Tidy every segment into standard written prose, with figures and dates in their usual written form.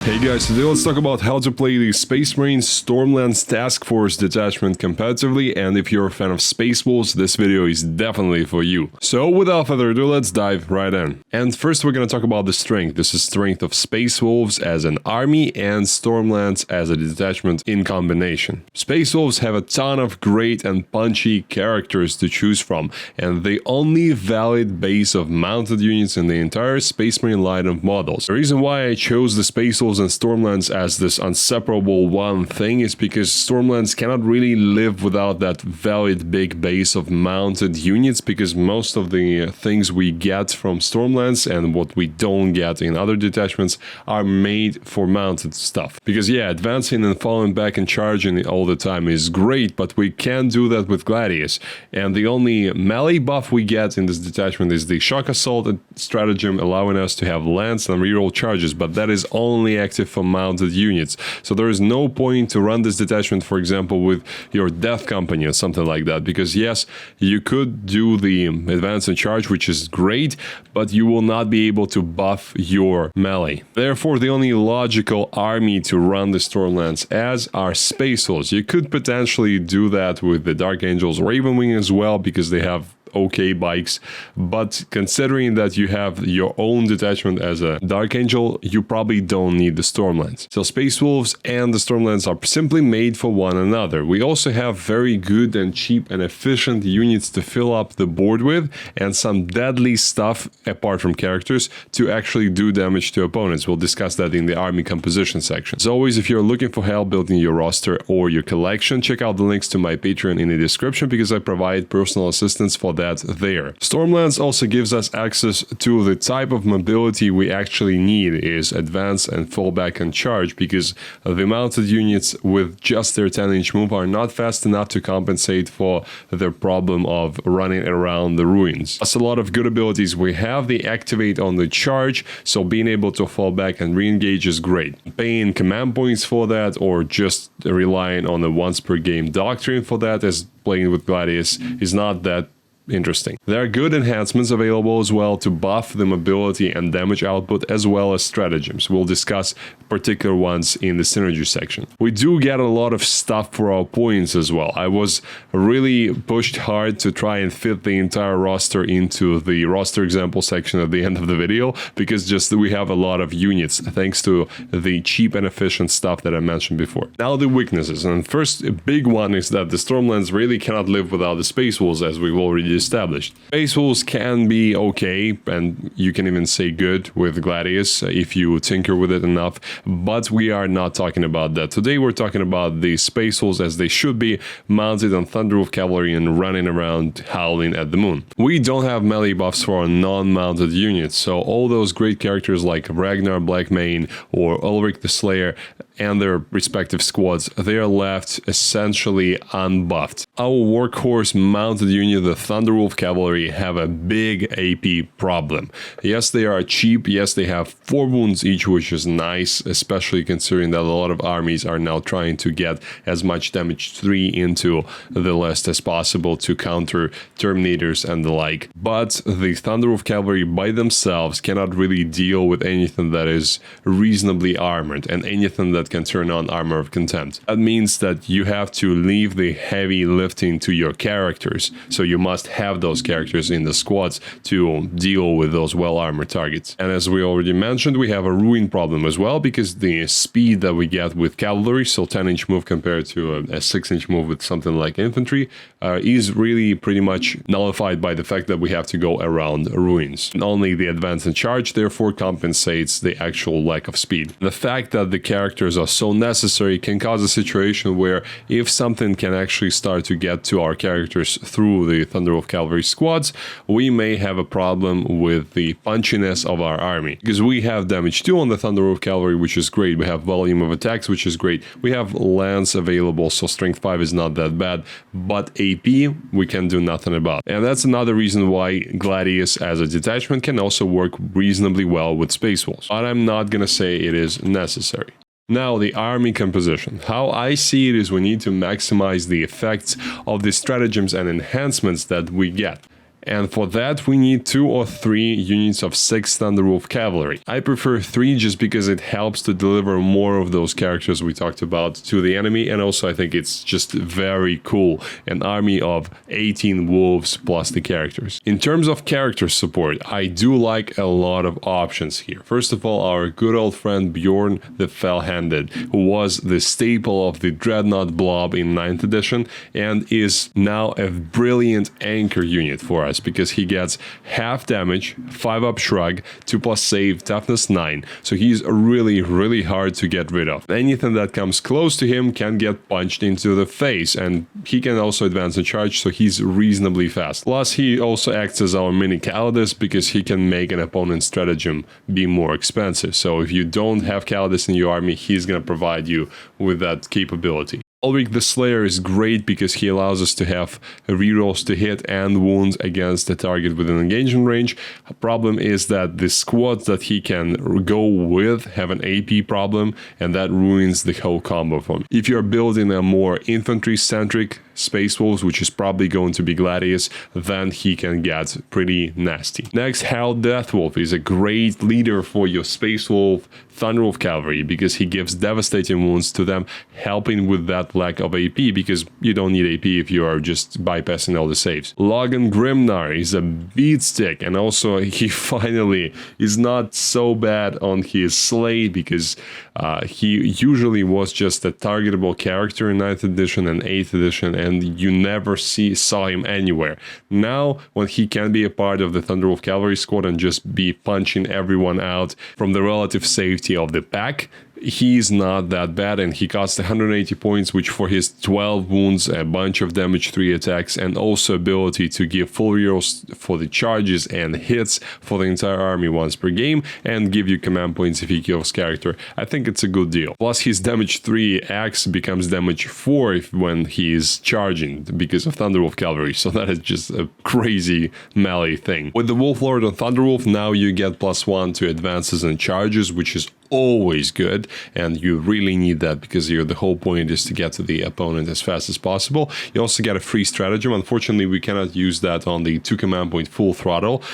Hey guys, today let's talk about how to play the Space Marine Stormlance Task Force detachment competitively, and if you're a fan of Space Wolves, this video is definitely for you. So without further ado, let's dive right in. And first we're gonna talk about the strength. This is strength of Space Wolves as an army and Stormlance as a detachment in combination. Space Wolves have a ton of great and punchy characters to choose from, and the only valid base of mounted units in the entire Space Marine line of models. The reason why I chose the Space Wolves and Stormlance as this inseparable one thing is because Stormlance cannot really live without that valid big base of mounted units, because most of the things we get from Stormlance and what we don't get in other detachments are made for mounted stuff. Because yeah, advancing and falling back and charging all the time is great, but we can't do that with Gladius, and the only melee buff we get in this detachment is the Shock Assault stratagem, allowing us to have lance and reroll charges, but that is only active for mounted units. So there is no point to run this detachment, for example, with your Death Company or something like that, because yes, you could do the advance and charge, which is great, but you will not be able to buff your melee. Therefore, the only logical army to run the Stormlance as are Space Wolves. You could potentially do that with the Dark Angels or Ravenwing as well, because they have okay bikes, but considering that you have your own detachment as a Dark Angel, you probably don't need the Stormlance. So Space Wolves and the Stormlance are simply made for one another. We also have very good and cheap and efficient units to fill up the board with, and some deadly stuff apart from characters to actually do damage to opponents. We'll discuss that in the army composition section. As always, if you're looking for help building your roster or your collection, check out the links to my Patreon in the description, because I provide personal assistance for that there. Stormlance also gives us access to the type of mobility we actually need, is advance and fallback and charge, because the mounted units with just their 10-inch move are not fast enough to compensate for the problem of running around the ruins. That's a lot of good abilities we have. They activate on the charge, so being able to fall back and re-engage is great. Paying command points for that, or just relying on the once per game doctrine for that, as playing with Gladius, is not that interesting. There are good enhancements available as well to buff the mobility and damage output, as well as stratagems. We'll discuss particular ones in the synergy section. We do get a lot of stuff for our points as well. I was really pushed hard to try and fit the entire roster into the roster example section at the end of the video, because just we have a lot of units thanks to the cheap and efficient stuff that I mentioned before. Now the weaknesses, and first a big one is that the Stormlance really cannot live without the Space Wolves, as we've already established. Space Wolves can be okay, and you can even say good with Gladius if you tinker with it enough, but we are not talking about that. Today we're talking about the Space Wolves as they should be, mounted on Thunderwolf Cavalry and running around howling at the moon. We don't have melee buffs for our non-mounted units, so all those great characters like Ragnar, Blackmane, or Ulrich the Slayer and their respective squads, they are left essentially unbuffed. Our workhorse mounted unit, the Thunderwolf Cavalry, have a big AP problem. Yes, they are cheap, yes, they have 4 wounds each, which is nice, especially considering that a lot of armies are now trying to get as much damage 3 into the list as possible to counter Terminators and the like. But the Thunderwolf Cavalry by themselves cannot really deal with anything that is reasonably armored, and anything that can turn on Armor of Contempt. That means that you have to leave the heavy lifting to your characters, so you must have those characters in the squads to deal with those well-armored targets. And as we already mentioned, we have a ruin problem as well, because the speed that we get with cavalry, so 10-inch move compared to a 6-inch move with something like infantry, is really pretty much nullified by the fact that we have to go around ruins. And only the advance and charge therefore compensates the actual lack of speed. The fact that the characters are so necessary can cause a situation where if something can actually start to get to our characters through the Thunderwolf Cavalry squads, we may have a problem with the punchiness of our army, because we have damage 2 on the Thunderwolf Cavalry, which is great. We have volume of attacks, which is great. We have lance available, so strength 5 is not that bad, but AP we can do nothing about. And that's another reason why Gladius as a detachment can also work reasonably well with Space Wolves, but I'm not gonna say it is necessary. Now, the army composition. How I see it is we need to maximize the effects of the stratagems and enhancements that we get. And for that, we need 2 or 3 units of 6 Thunderwolf Cavalry. I prefer 3 just because it helps to deliver more of those characters we talked about to the enemy, and also I think it's just very cool, an army of 18 wolves plus the characters. In terms of character support, I do like a lot of options here. First of all, our good old friend Bjorn the Fell-Handed, who was the staple of the Dreadnought blob in 9th edition and is now a brilliant anchor unit for us because he gets half damage, 5-up shrug, 2+ save, toughness 9, so he's really hard to get rid of. Anything that comes close to him can get punched into the face, and he can also advance and charge, so he's reasonably fast. Plus, he also acts as our mini Calidus because he can make an opponent's stratagem be more expensive. So if you don't have Calidus in your army, he's gonna provide you with that capability. Ulrich the Slayer is great because he allows us to have rerolls to hit and wounds against the target within engagement range. The problem is that the squads that he can go with have an AP problem, and that ruins the whole combo for him. If you're building a more infantry-centric Space Wolves, which is probably going to be Gladius, then he can get pretty nasty. Next, Hell Deathwolf is a great leader for your Space Wolf Thunderwolf Cavalry because he gives devastating wounds to them, helping with that lack of AP, because you don't need AP if you are just bypassing all the saves. Logan Grimnar is a beat stick, and also he finally is not so bad on his slate because he usually was just a targetable character in 9th edition and 8th edition, and you never saw him anywhere. Now, when he can be a part of the Thunderwolf Cavalry squad and just be punching everyone out from the relative safety of the pack, he's not that bad, and he costs 180 points, which for his 12 wounds, a bunch of damage, 3 attacks, and also ability to give full rerolls for the charges and hits for the entire army once per game, and give you command points if he kills character. I think it's a good deal. Plus, his damage 3 axe becomes damage 4 when he is charging because of Thunderwolf Cavalry, so that is just a crazy melee thing. With the Wolf Lord on Thunderwolf, now you get +1 to advances and charges, which is always good, and you really need that because the whole point is to get to the opponent as fast as possible. You also get a free stratagem. Unfortunately, we cannot use that on the 2 command point full throttle,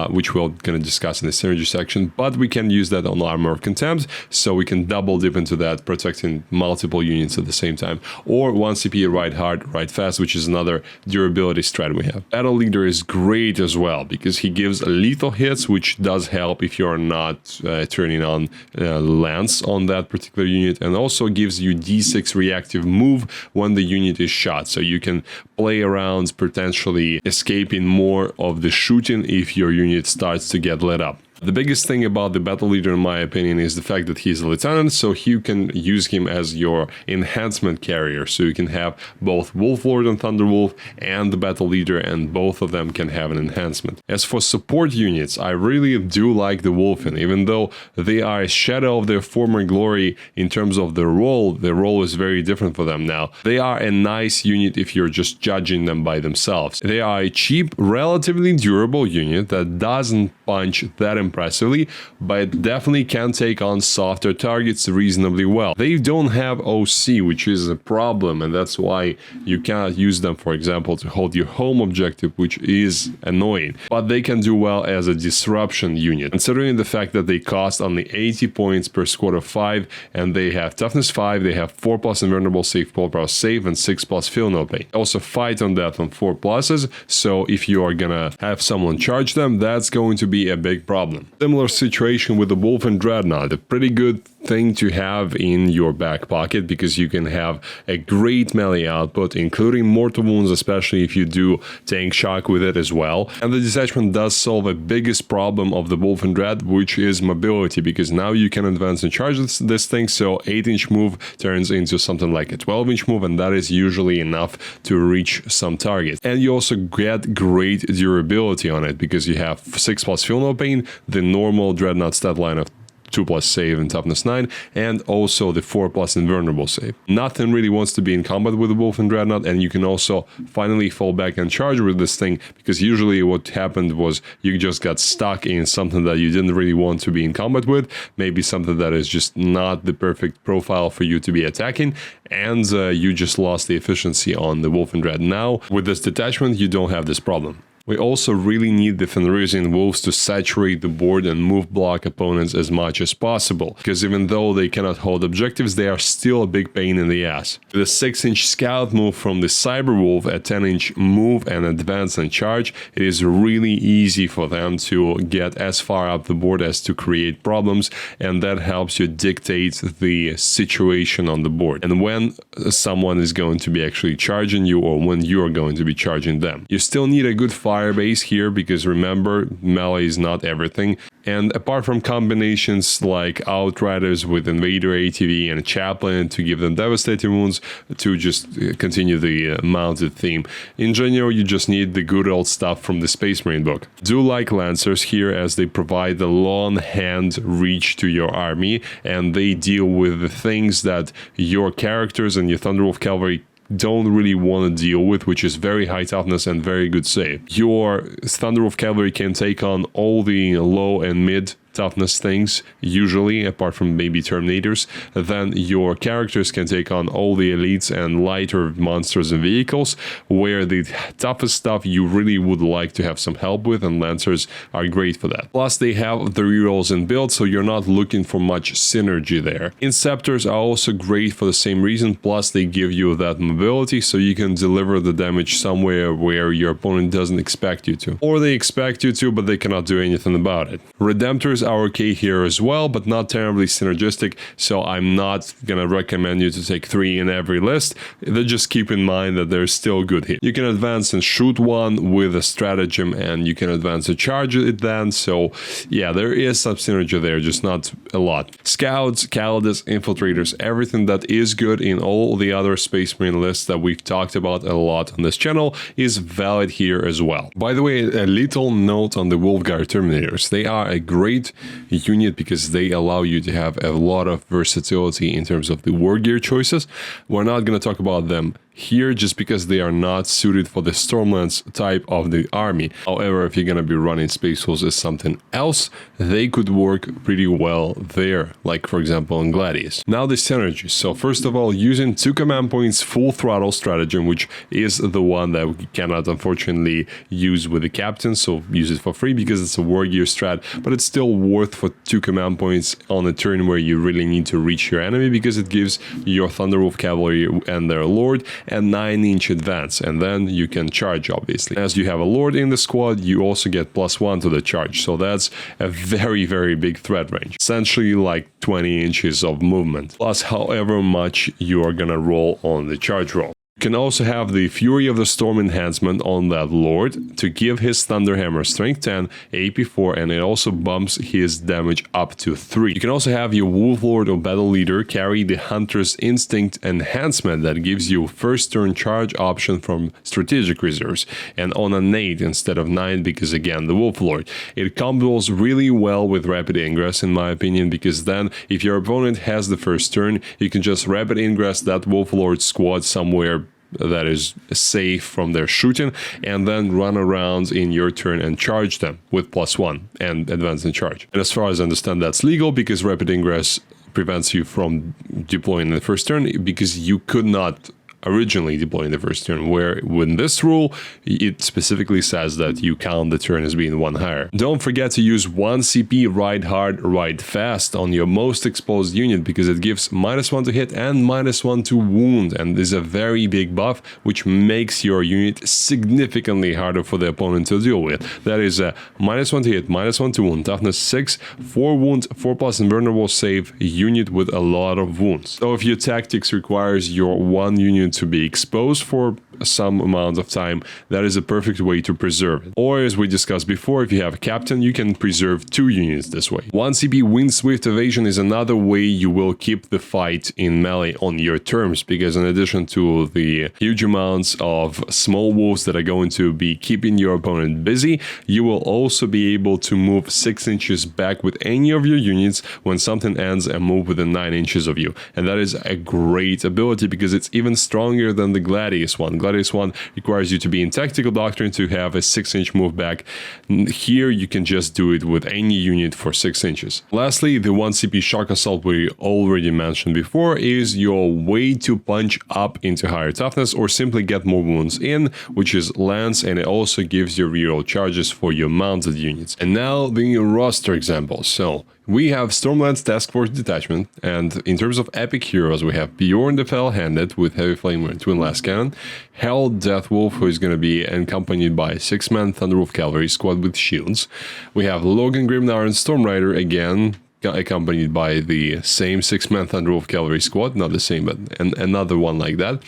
which we're going to discuss in the synergy section, but we can use that on Armor of Contempt, so we can double dip into that, protecting multiple units at the same time. Or 1 CP right hard, right fast, which is another durability strat we have. Battle Leader is great as well because he gives lethal hits, which does help if you're not turning on lance on that particular unit, and also gives you d6 reactive move when the unit is shot, so you can play around potentially escaping more of the shooting if your unit starts to get lit up. The biggest thing about the Battle Leader, in my opinion, is the fact that he's a lieutenant, so you can use him as your enhancement carrier, so you can have both Wolf Lord and Thunderwolf and the Battle Leader, and both of them can have an enhancement. As for support units, I really do like the Wulfen, even though they are a shadow of their former glory in terms of their role is very different for them now. They are a nice unit if you're just judging them by themselves. They are a cheap, relatively durable unit that doesn't punch that impressively, but definitely can take on softer targets reasonably well. They don't have OC, which is a problem, and that's why you cannot use them, for example, to hold your home objective, which is annoying. But they can do well as a disruption unit, considering the fact that they cost only 80 points per squad of 5, and they have toughness 5, they have 4+ invulnerable save, prowess save, and 6+ feel no pain. Also fight on death on 4+, so if you are gonna have someone charge them, that's going to be a big problem. Similar situation with the Wulfen Dreadnought, a pretty good thing to have in your back pocket because you can have a great melee output, including mortal wounds, especially if you do tank shock with it as well. And the detachment does solve a biggest problem of the Wulfen Dread, which is mobility, because now you can advance and charge this thing, so 8-inch move turns into something like a 12-inch move, and that is usually enough to reach some target. And you also get great durability on it because you have 6+ feel no pain, the normal Dreadnought stat line of 2+ save and toughness 9, and also the 4+ invulnerable save. Nothing really wants to be in combat with the Wulfen Dreadnought, and you can also finally fall back and charge with this thing, because usually what happened was you just got stuck in something that you didn't really want to be in combat with, maybe something that is just not the perfect profile for you to be attacking, and you just lost the efficiency on the Wulfen Dread. Now, with this detachment, you don't have this problem. We also really need the Fenrisian wolves to saturate the board and move block opponents as much as possible, because even though they cannot hold objectives, they are still a big pain in the ass. With a 6-inch scout move from the Cyberwolf, a 10-inch move and advance and charge, it is really easy for them to get as far up the board as to create problems, and that helps you dictate the situation on the board and when someone is going to be actually charging you or when you are going to be charging them. You still need a good fire base here, because remember, melee is not everything. And apart from combinations like Outriders with Invader ATV and Chaplain to give them devastating wounds to just continue the mounted theme, in general you just need the good old stuff from the Space Marine book. Do like Lancers here, as they provide the long hand reach to your army, and they deal with the things that your characters and your Thunderwolf Cavalry don't really want to deal with, which is very high toughness and very good save. Your Thunderwolf Cavalry can take on all the low and mid toughness things, usually, apart from maybe Terminators. Then your characters can take on all the elites and lighter monsters and vehicles, where the toughest stuff you really would like to have some help with, and Lancers are great for that. Plus, they have the rerolls in build, so you're not looking for much synergy there. Inceptors are also great for the same reason, plus they give you that mobility, so you can deliver the damage somewhere where your opponent doesn't expect you to. Or they expect you to, but they cannot do anything about it. Redemptors are okay here as well, but not terribly synergistic, so I'm not gonna recommend you to take 3 in every list. Just keep in mind that there's still good hit. You can advance and shoot one with a stratagem, and you can advance and charge it then, so yeah, there is some synergy there, just not a lot. Scouts, Calidus, Infiltrators, everything that is good in all the other Space Marine lists that we've talked about a lot on this channel is valid here as well. By the way, a little note on the Wolfguard Terminators. They are a great unit because they allow you to have a lot of versatility in terms of the war gear choices. We're not going to talk about them here just because they are not suited for the Stormlance type of the army. However, if you're going to be running Space Wolves as something else, they could work pretty well there, like for example in Gladius. Now the synergy. So first of all, using 2 command points full throttle stratagem, which is the one that we cannot unfortunately use with the captain, so use it for free because it's a war gear strat, but it's still worth for 2 command points on a turn where you really need to reach your enemy, because it gives your Thunderwolf Cavalry and their Lord a 9-inch advance, and then you can charge, obviously. As you have a Lord in the squad, you also get +1 to the charge, so that's a very, very big threat range. Essentially like 20 inches of movement, plus however much you are gonna roll on the charge roll. You can also have the Fury of the Storm enhancement on that Lord to give his Thunderhammer strength 10, AP 4, and it also bumps his damage up to 3. You can also have your Wolf Lord or Battle Leader carry the Hunter's Instinct enhancement that gives you first turn charge option from strategic reserves, and on an 8 instead of 9, because again, the Wolf Lord. It combos really well with Rapid Ingress in my opinion, because then if your opponent has the first turn, you can just Rapid Ingress that Wolf Lord squad somewhere that is safe from their shooting, and then run around in your turn and charge them with +1 and advance and charge. And as far as I understand, that's legal because Rapid Ingress prevents you from deploying in the first turn, because you could not originally deploying the first turn, where with this rule it specifically says that you count the turn as being 1 higher. Don't forget to use 1 CP ride hard, ride fast on your most exposed unit, because it gives -1 to hit and -1 to wound, and is a very big buff which makes your unit significantly harder for the opponent to deal with. That is a -1 to hit, -1 to wound, toughness 6, 4 wound, 4+ invulnerable save unit with a lot of wounds. So if your tactics requires your 1 unit to be exposed for some amount of time, that is a perfect way to preserve it. Or as we discussed before, if you have a captain, you can preserve 2 units this way. 1 CP wind swift evasion is another way you will keep the fight in melee on your terms, because in addition to the huge amounts of small wolves that are going to be keeping your opponent busy, you will also be able to move 6 inches back with any of your units when something ends and move within 9 inches of you. And that is a great ability because it's even stronger than the Gladius one. Gladius one requires you to be in Tactical Doctrine to have a 6-inch move back. Here you can just do it with any unit for 6 inches. Lastly, the 1 CP Shock Assault we already mentioned before is your way to punch up into higher toughness or simply get more wounds in, which is Lance, and it also gives you reroll charges for your mounted units. And now the roster examples. So we have Stormlance Task Force Detachment, and in terms of epic heroes, we have Bjorn the Fell-Handed with Heavy Flamer and Twin Last Cannon, Hell Deathwolf, who is going to be accompanied by a 6-man Thunderwolf Cavalry squad with shields. We have Logan, Grimnar, and Stormrider, again accompanied by the same 6-man Thunderwolf Cavalry squad, not the same, but another one like that.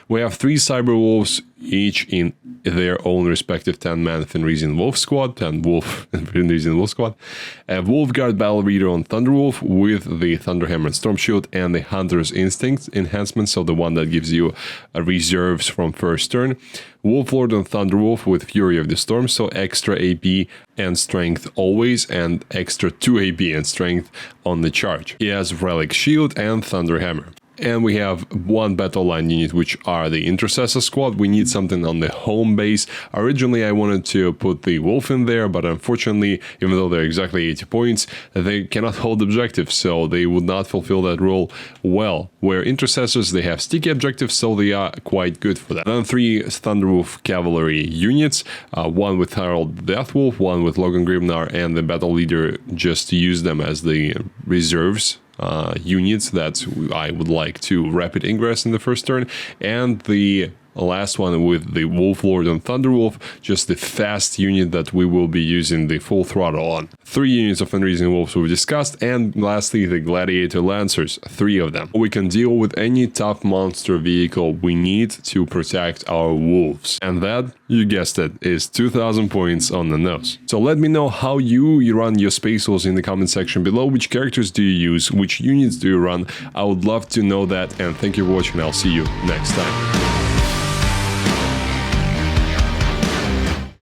We have 3 Cyberwolves, each in their own respective 10-man Fenrisian Wolf squad, 10 Wolf Fenrisian Wolf squad, a Wolfguard Battle Reader on Thunderwolf with the Thunderhammer and Storm Shield, and the Hunter's Instinct enhancement, so the one that gives you reserves from first turn. Wolflord on Thunderwolf with Fury of the Storm, so extra AP and strength always, and extra 2 AP and strength on the charge. He has Relic Shield and Thunderhammer. And we have 1 battle line unit, which are the Intercessor squad. We need something on the home base. Originally, I wanted to put the Wulfen there, but unfortunately, even though they're exactly 80 points, they cannot hold objectives, so they would not fulfill that role well. Where Intercessors, they have sticky objectives, so they are quite good for that. Then 3 Thunderwolf Cavalry units, 1 with Harold Deathwolf, 1 with Logan Grimnar, and the Battle Leader, just to use them as the reserves. Units that I would like to rapid ingress in the first turn, and the last one with the Wolflord and Thunderwolf, just the fast unit that we will be using the full throttle on. 3 units of Fenrisian Wolves we've discussed, and lastly the Gladiator Lancers, 3 of them. We can deal with any tough monster vehicle we need to protect our wolves, and that, you guessed it, is 2000 points on the nose. So let me know how you run your Space Wolves in the comment section below. Which characters do you use? Which units do you run? I would love to know that, and thank you for watching. I'll see you next time.